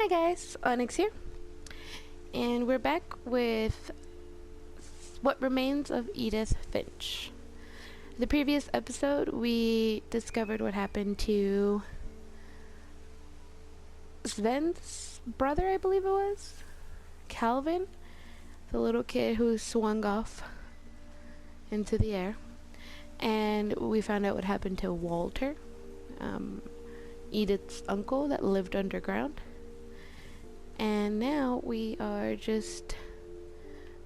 Hi guys, Onyx here, and we're back with What Remains of Edith Finch. The previous episode, we discovered what happened to Sven's brother, I believe it was, Calvin, the little kid who swung off into the air, and we found out what happened to Walter, Edith's uncle that lived underground. And now we are just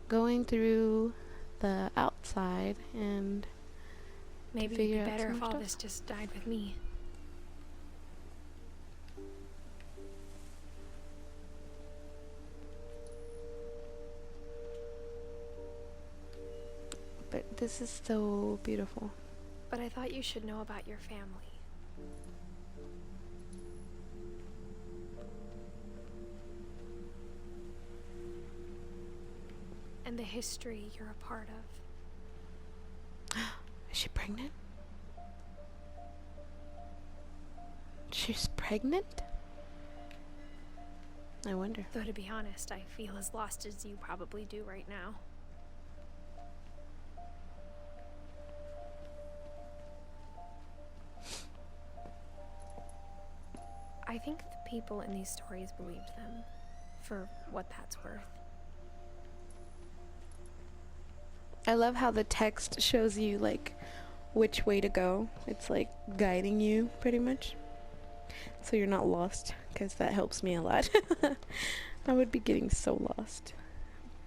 going through the outside and maybe it'd be better if all this just died with me. But this is so beautiful. But I thought you should know about your family. And the history you're a part of. Is she pregnant? She's pregnant? I wonder. Though to be honest, I feel as lost as you probably do right now. I think the people in these stories believed them, for what that's worth. I love how the text shows you like which way to go. It's like guiding you pretty much, so you're not lost, because that helps me a lot. I would be getting so lost.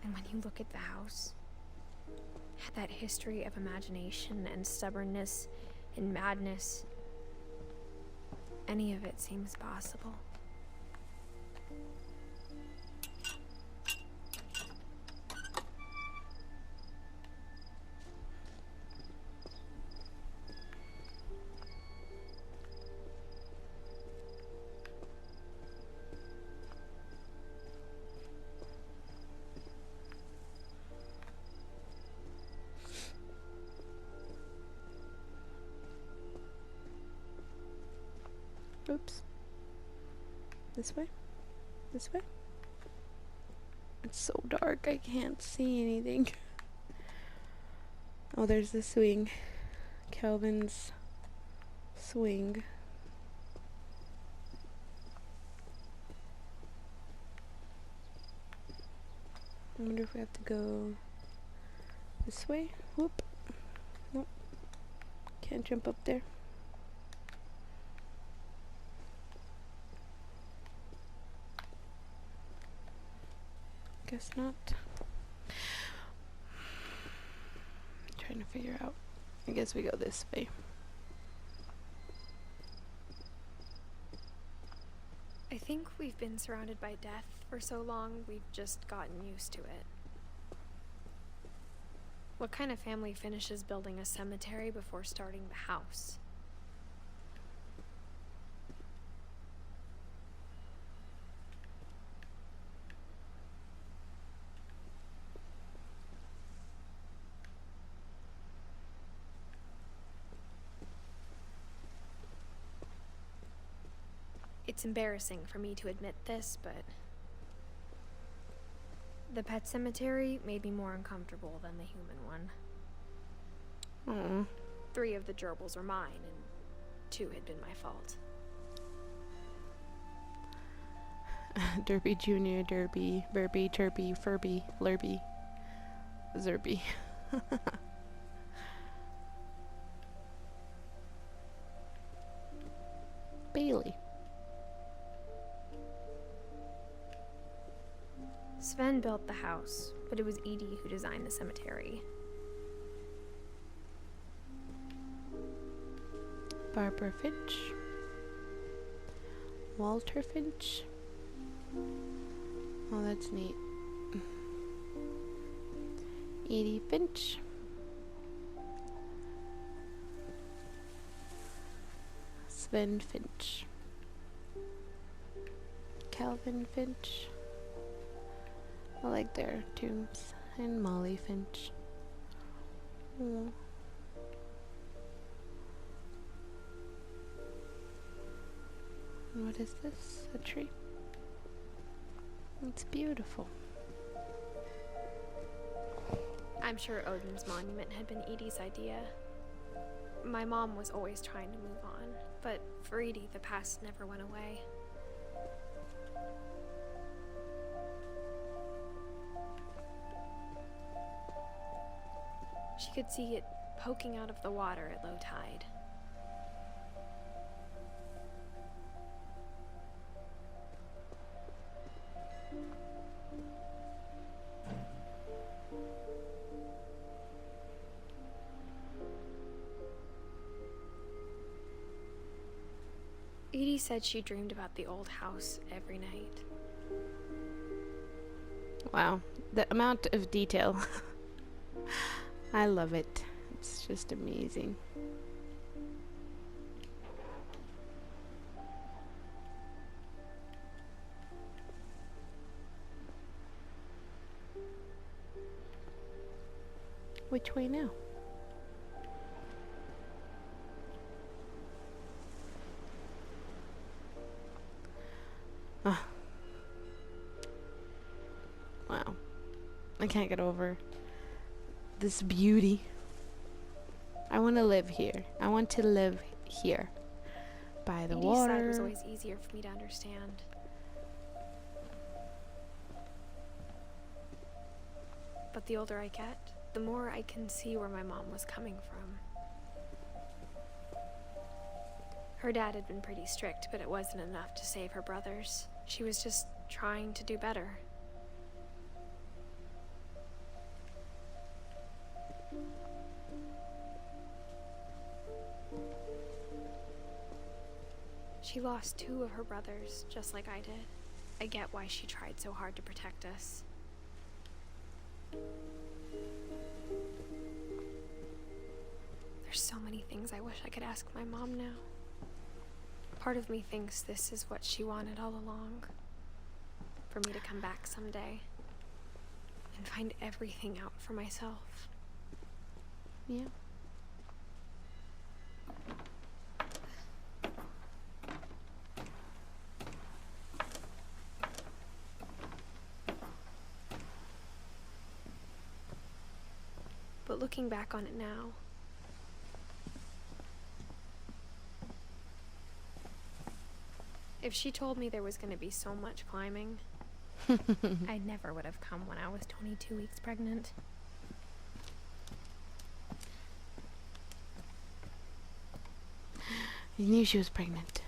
And when you look at the house, had that history of imagination and stubbornness and madness, any of it seems possible. Oops. This way? This way? It's so dark, I can't see anything. Oh, there's the swing. Calvin's swing. I wonder if we have to go this way? Whoop. Nope. Can't jump up there. Guess not. I'm trying to figure out. I guess we go this way. I think we've been surrounded by death for so long, we've just gotten used to it. What kind of family finishes building a cemetery before starting the house? It's embarrassing for me to admit this, but the pet cemetery made me more uncomfortable than the human one. 3 of the gerbils were mine, and 2 had been my fault. Derby Jr., Derby, Burby, Turby, Furby, Lurby, Zerby. Bailey. Sven built the house, but it was Edie who designed the cemetery. Barbara Finch. Walter Finch. Oh, that's neat. Edie Finch. Sven Finch. Calvin Finch. I like their tombs. And Molly Finch. Oh. And what is this? A tree? It's beautiful. I'm sure Odin's monument had been Edie's idea. My mom was always trying to move on, but for Edie, the past never went away. She could see it poking out of the water at low tide. Edie said she dreamed about the old house every night. Wow, the amount of detail. I love it. It's just amazing. Which way now? Ah. Wow. I can't get over this beauty. I want to live here. I want to live here. By the Edie's water. side was always easier for me to understand. But the older I get, the more I can see where my mom was coming from. Her dad had been pretty strict, but it wasn't enough to save her brothers. She was just trying to do better. She lost 2 of her brothers, just like I did. I get why she tried so hard to protect us. There's so many things I wish I could ask my mom now. Part of me thinks this is what she wanted all along. For me to come back someday and find everything out for myself. Yeah. But looking back on it now, if she told me there was going to be so much climbing, I never would have come when I was 22 weeks pregnant. You knew she was pregnant.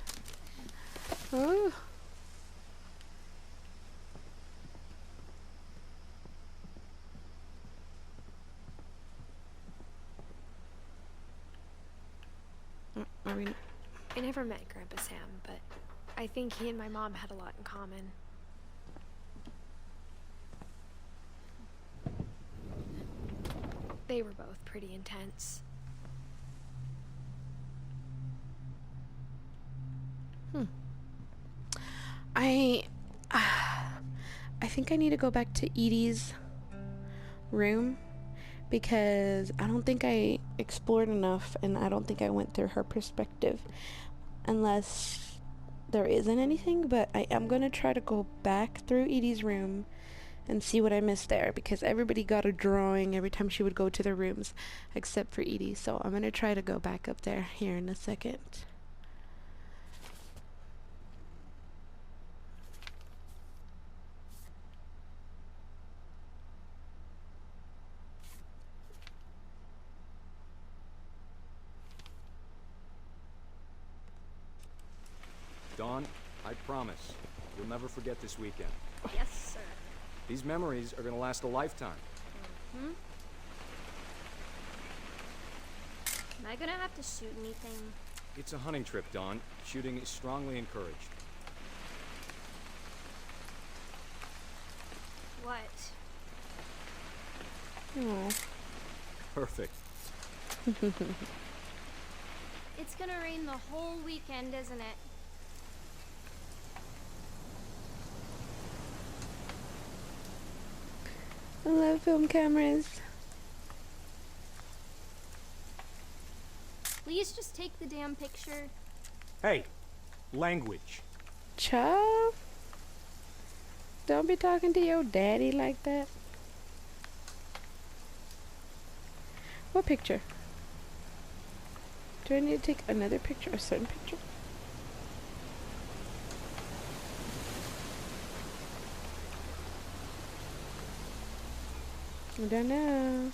Oh. I never met Grandpa Sam, but I think he and my mom had a lot in common. They were both pretty intense. I think I need to go back to Edie's room because I don't think I explored enough and I don't think I went through her perspective unless there isn't anything, but I am going to try to go back through Edie's room and see what I missed there because everybody got a drawing every time she would go to their rooms except for Edie, so I'm going to try to go back up there here in a second. Dawn, I promise, you'll never forget this weekend. Yes, sir. These memories are gonna last a lifetime. Hmm? Am I gonna have to shoot anything? It's a hunting trip, Dawn. Shooting is strongly encouraged. What? Oh. Perfect. It's gonna rain the whole weekend, isn't it? I love film cameras. Please just take the damn picture. Hey, language. Child? Don't be talking to your daddy like that. What picture? Do I need to take another picture? A certain picture? I don't know.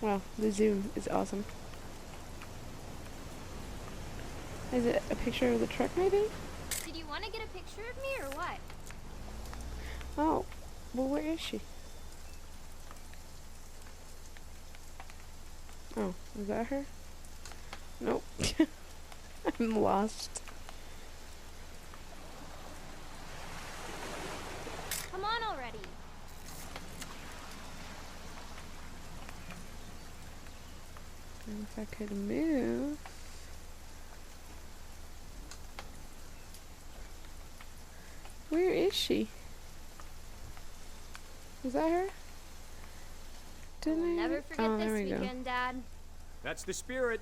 Wow, the zoom is awesome. Is it a picture of the truck, maybe? Did you want to get a picture of me or what? Oh, well, where is she? Oh, is that her? Nope. I'm lost. Come on already. If I could move. Where is she? Is that her? Didn't We'll I? never forget Oh, there this we go. weekend, Dad. That's the spirit.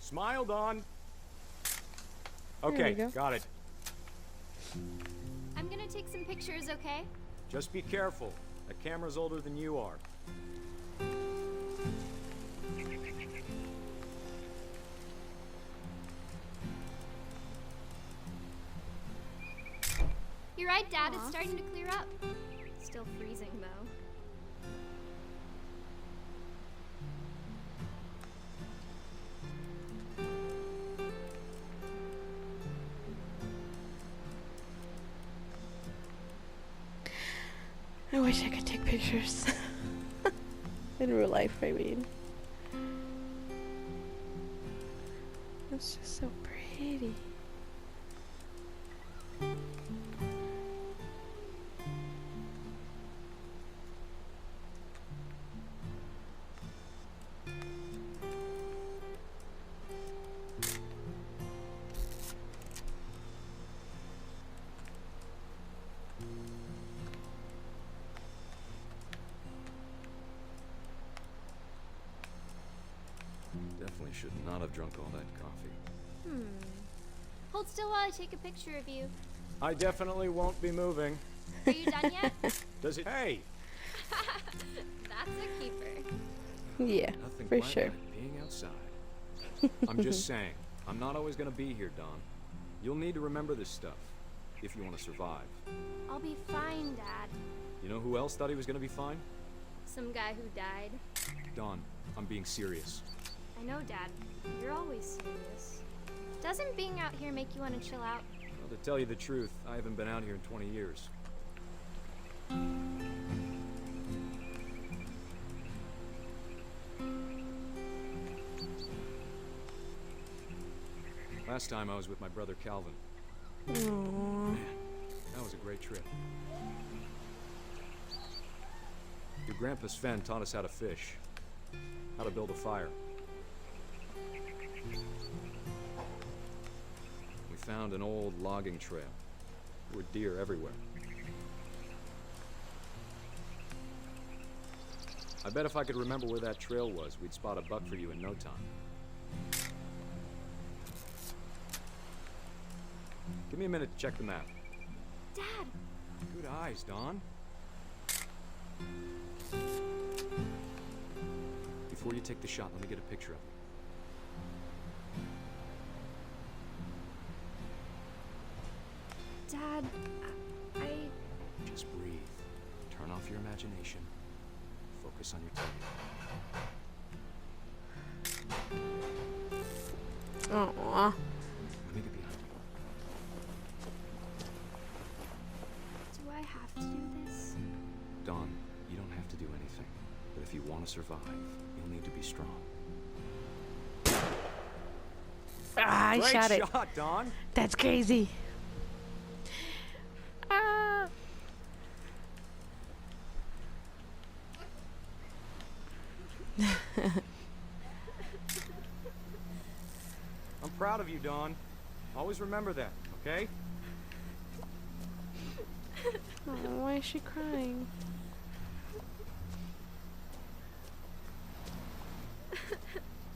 Smile, Dawn. There Okay, we go. got it. I'm gonna take some pictures, okay? Just be careful. That camera's older than you are. You're right, Dad. Aw. It's starting to clear up. Still freezing, though. I wish I could take pictures. In real life, I mean. It's just so pretty. Definitely should not have drunk all that coffee. Hold still while I take a picture of you. I definitely won't be moving. Are you done yet? Does it? Hey! That's a keeper. Yeah, Nothing for quite sure. like being outside. I'm just saying, I'm not always gonna be here, Dawn. You'll need to remember this stuff, if you want to survive. I'll be fine, Dad. You know who else thought he was gonna be fine? Some guy who died. Dawn, I'm being serious. I know, Dad. You're always serious. Doesn't being out here make you want to chill out? Well, to tell you the truth, I haven't been out here in 20 years. Last time I was with my brother Calvin. Aww. Man, that was a great trip. Your grandpa Sven taught us how to fish, how to build a fire. We found an old logging trail. There were deer everywhere. I bet if I could remember where that trail was, we'd spot a buck for you in no time. Give me a minute to check the map. Dad! Good eyes, Dawn. Before you take the shot, let me get a picture of it. Dad, I... Just breathe. Turn off your imagination. Focus on your target. Aww. Let me get behind you. do I have to do this? Dawn, you don't have to do anything. But if you want to survive, you'll need to be strong. Ah, I Great shot it. shot, Dawn. That's crazy. Ah. I'm proud of you, Dawn. Always remember that, okay? Oh, why is she crying?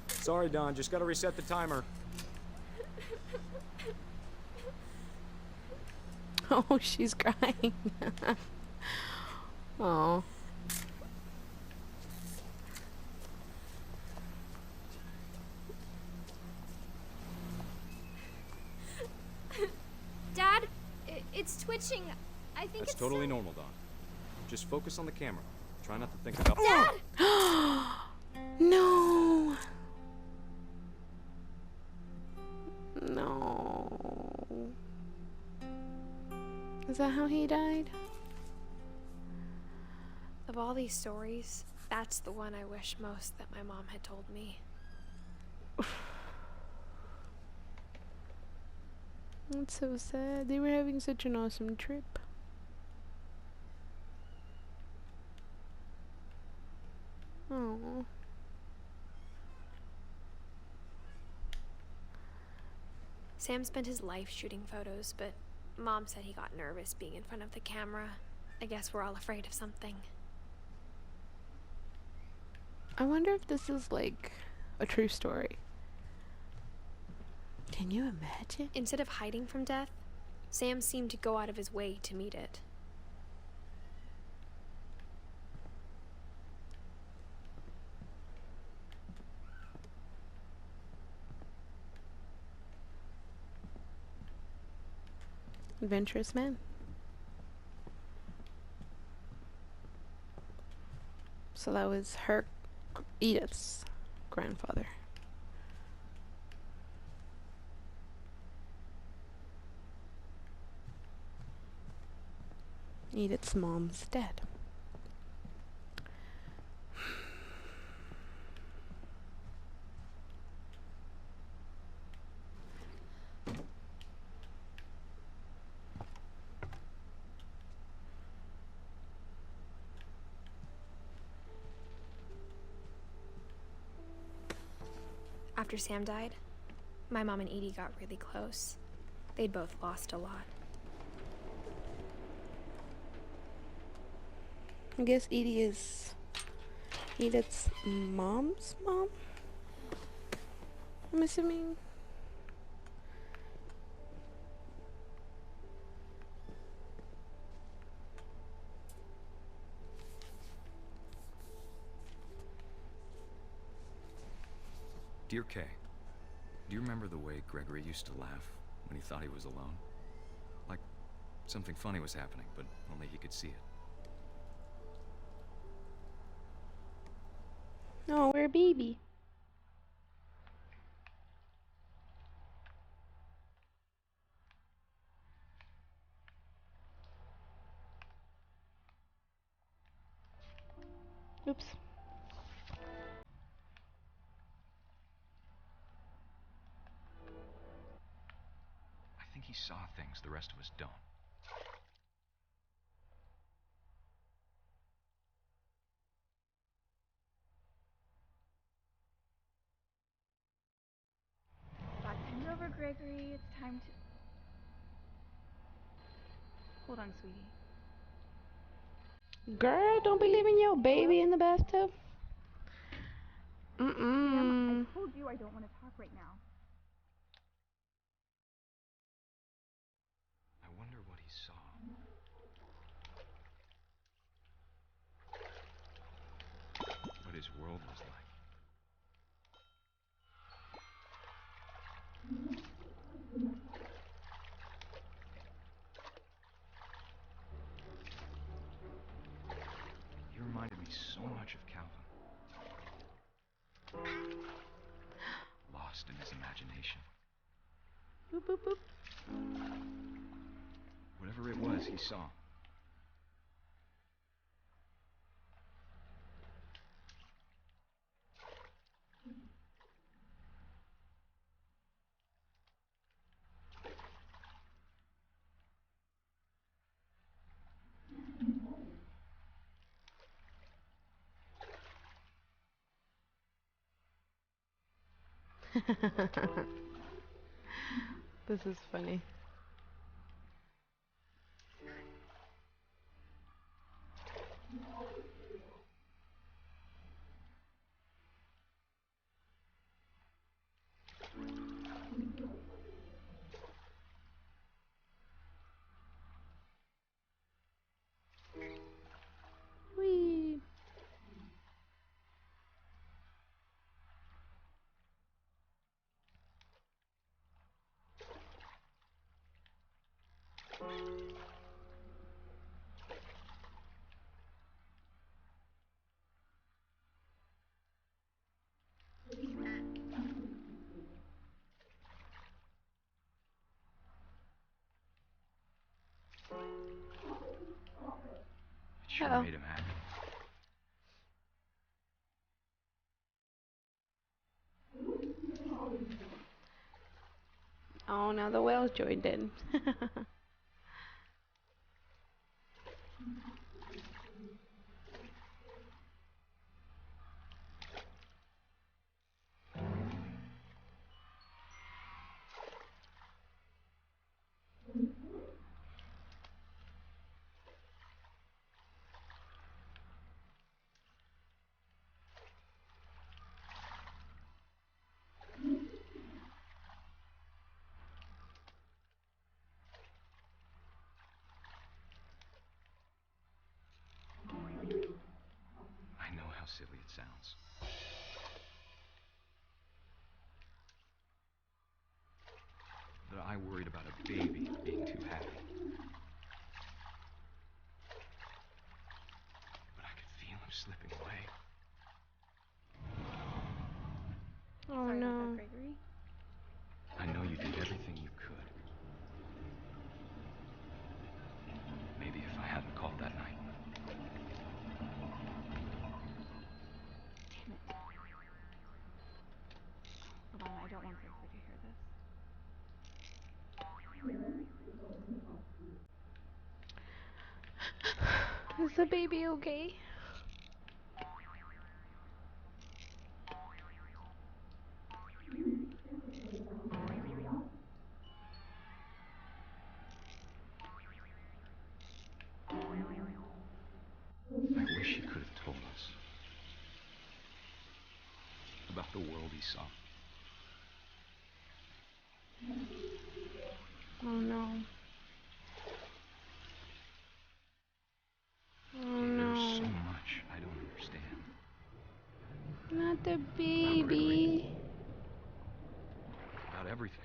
Sorry, Don. Just gotta reset the timer. Oh, she's crying. Oh. Dad, it's twitching. I think That's it's totally normal, Don. Just focus on the camera. Try not to think about. Dad! No. No. Is that how he died? Of all these stories, that's the one I wish most that my mom had told me. That's so sad. They were having such an awesome trip. Oh. Sam spent his life shooting photos, but Mom said he got nervous being in front of the camera. I guess we're all afraid of something. I wonder if this is like a true story. Can you imagine? Instead of hiding from death, Sam seemed to go out of his way to meet it. Adventurous man. So that was her, Edith's grandfather. Edith's mom's dead. After Sam died, my mom and Edie got really close. They'd both lost a lot. I guess Edie is Edith's mom's mom? I'm assuming. Dear Kay, do you remember the way Gregory used to laugh when he thought he was alone? Like something funny was happening, but only he could see it. No, we're a baby. Oops. I think he saw things the rest of us don't. Bend over, Gregory. It's time to... Hold on, sweetie. Girl, don't be leaving your baby in the bathtub. Sam, I told you I don't want to talk right now. I wonder what he saw. What his world was like. He reminded me so much of Calvin. Lost in his imagination. Boop, boop, boop. Whatever it was he saw. This is funny. Sure Uh-oh. made him happy. Oh, now the whale joined in. I know how silly it sounds. That I worried about a baby being too happy. But I could feel him slipping away. Oh Sorry about no. that, Gregory. I know you did everything you could. Maybe if I hadn't called that night. Damn it. Hold on, I don't want Gregory to hear this. Is the baby okay? I wish he could have told us about the world he saw. Oh no. Oh There's so no. much I don't understand. Not the baby. About everything.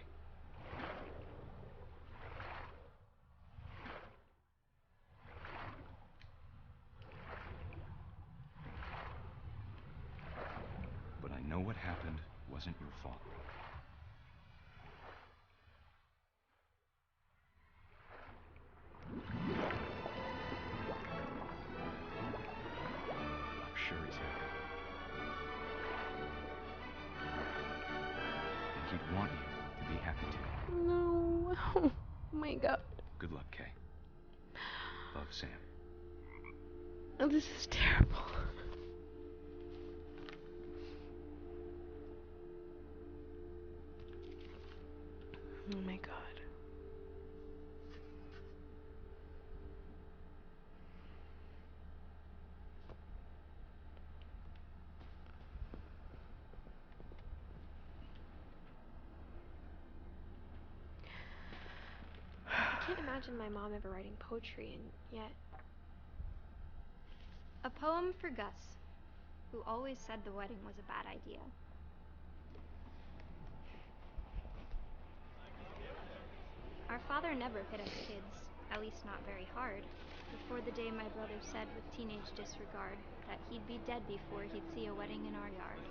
But I know what happened wasn't your fault. I'm sure he's happy. And he'd want you to be happy too. No. Oh my god. Good luck, Kay. Love, Sam. Oh, this is terrible. Oh my god. I can't imagine my mom ever writing poetry, and yet A poem for Gus, who always said the wedding was a bad idea. Our father never hit us kids, at least not very hard, before the day my brother said with teenage disregard that he'd be dead before he'd see a wedding in our yard.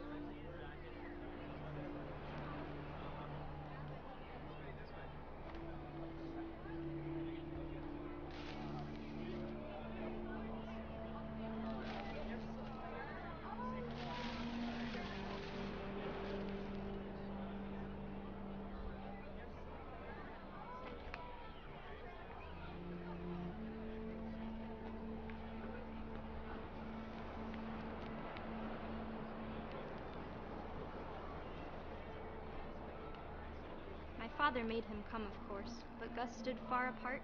My father made him come, of course, but Gus stood far apart,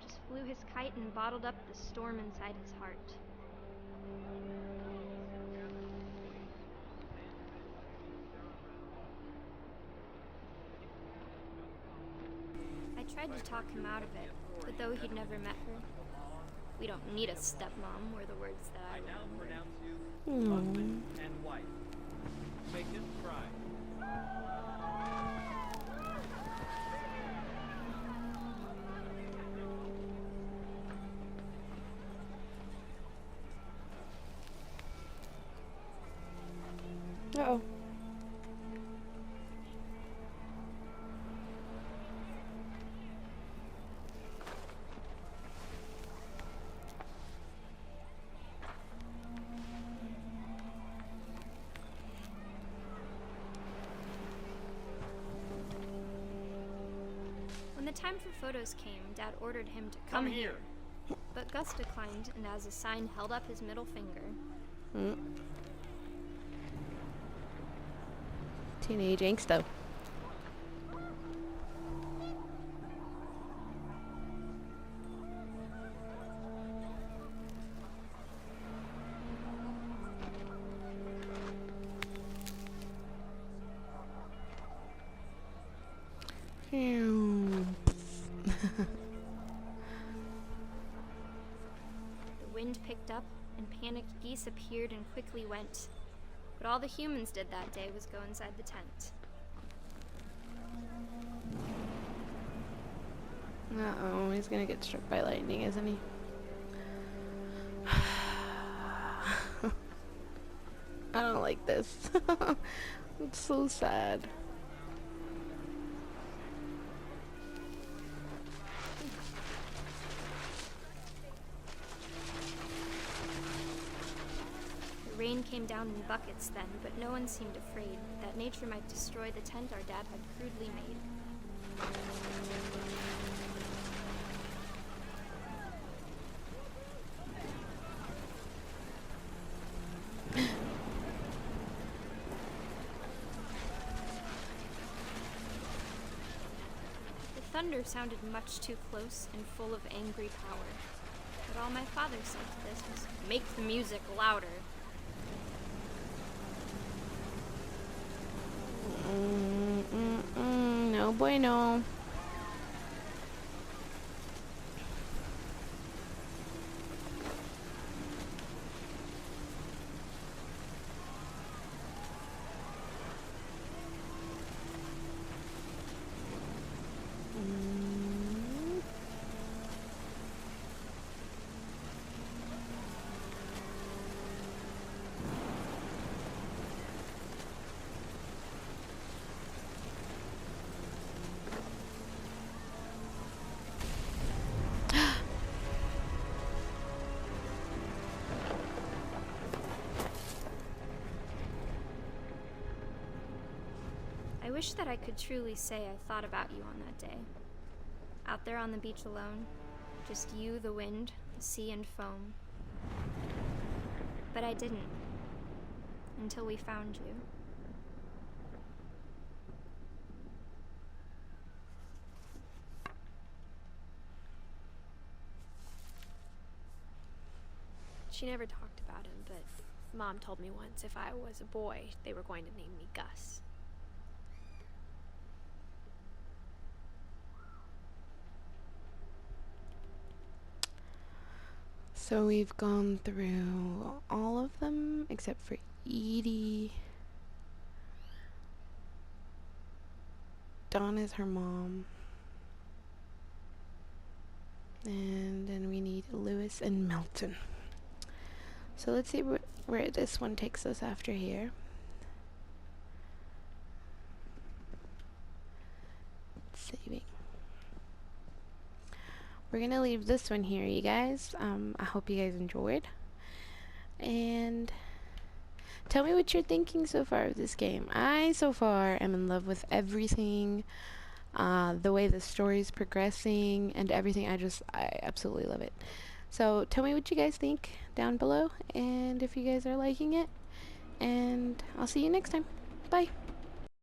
just flew his kite and bottled up the storm inside his heart. I tried to talk him out of it, but though he'd never met her, we don't need a stepmom were the words that I now remember. pronounce you husband and wife. Make him cry. Uh-oh. the time for photos came, Dad ordered him to Come here. But Gus declined and as a sign held up his middle finger. Teenage angst though. The wind picked up, and panicked geese appeared and quickly went. But all the humans did that day was go inside the tent. Uh-oh, he's gonna get struck by lightning, isn't he? I don't like this. It's so sad. The rain came down in buckets then, but no one seemed afraid that nature might destroy the tent our dad had crudely made. The thunder sounded much too close and full of angry power. But all my father said to this was, "Make the music louder." No bueno. I wish that I could truly say I thought about you on that day. Out there on the beach alone, just you, the wind, the sea, and foam. But I didn't, until we found you. She never talked about him, but Mom told me once if I was a boy, they were going to name me Gus. So we've gone through all of them except for Edie. Dawn is her mom. And then we need Lewis and Melton. So let's see where this one takes us after here. Saving. We're gonna leave this one here, you guys. I hope you guys enjoyed. And tell me what you're thinking so far of this game. I, so far, am in love with everything. The way the story's progressing and everything. I absolutely love it. So tell me what you guys think down below. And if you guys are liking it. And I'll see you next time. Bye.